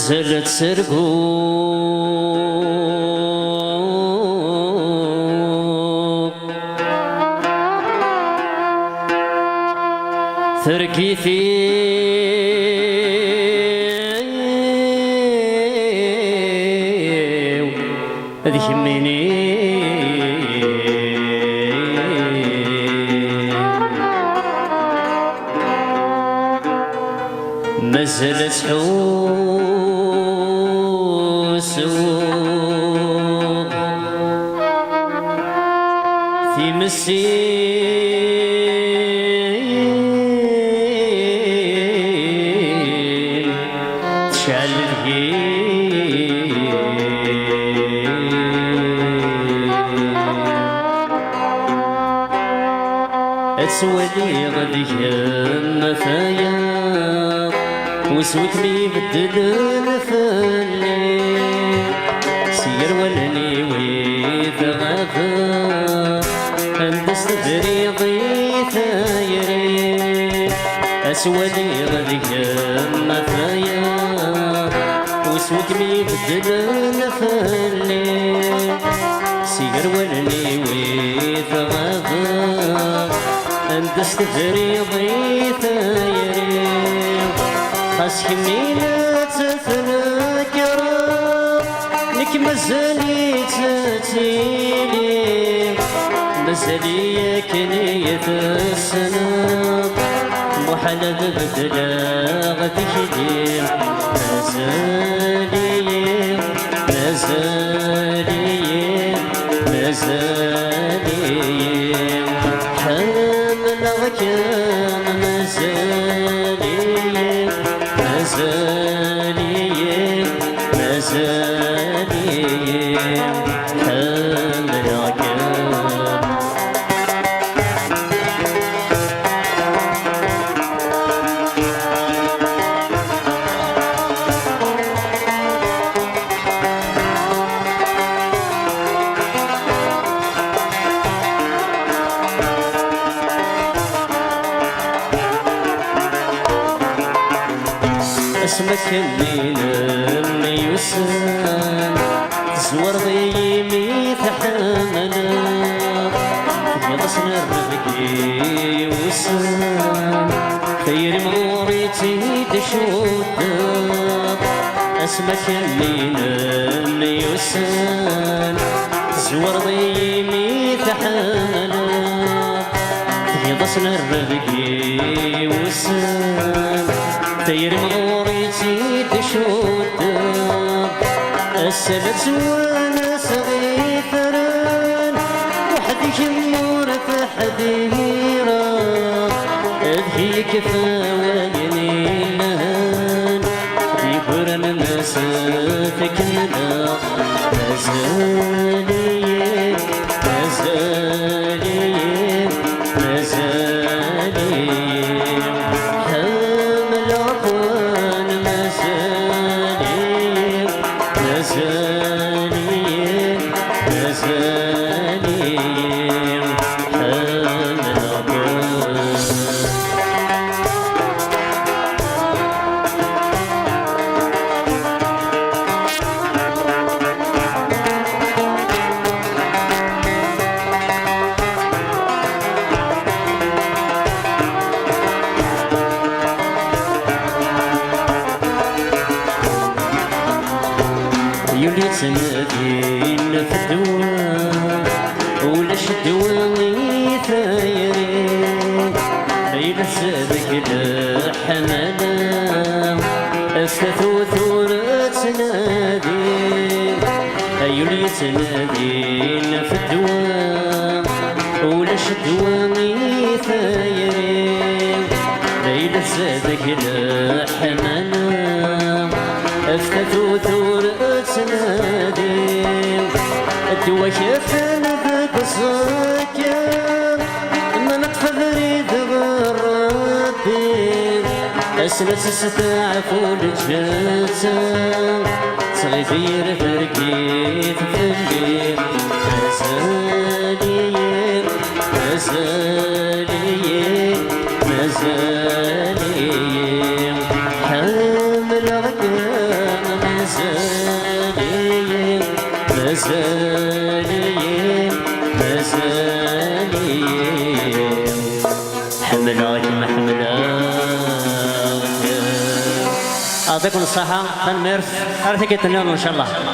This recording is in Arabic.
مازالت سرقو ثركيثي ذكميني مازالت حوس في مسير تشعل الهيل أتسولي غادي مفايا وسوت مي بدل الفلي سير ولني ويث غافا هندس بريضي ثايري أسولي غادي مفايا وسوت مي بدل الفلي سير ولني ويث غافا هندس بريضي ثايري خاص كميلة تفنكرا لك مازالي تتيلي مازالي كنية السنة محال بدلا غادي كدير مازالي مازالي مازالي حامل غكام مازالي مازالي مازالي حامل غكام اسمك الليل يوسان زور ضيمي تحمنا يضسنا الرقي وسان خير موريتي تشود اسمك الليل يوسان زور ضيمي تحمنا يضسنا الرقي وسان خير موريتي تشود السلت وانا صغيرا وحدي شمور في حديرة اذهيك فوايني لهان يبرن مسافك منا مازالي مازالي مازالي مازالي مازالي حامل غكام يولي تنادين في الدواء ولاش الدواء ثايري ليلة سابك الحمالة أستثو ثورة تنادي يولي تنادين في الدواء ولاش الدواء ثايري ليلة سابك الحمالة أفتثو ثورة تنادي الدوا شافنا بقصاك ما نطفى بريد غرابي أسنة ستعفو لجاتا صغير فرقيت في الليل مازالي مازالي مازالي حامل غكام نحمدك يعطيكم الصحة تنميرت أرثك يتنيون إن شاء الله.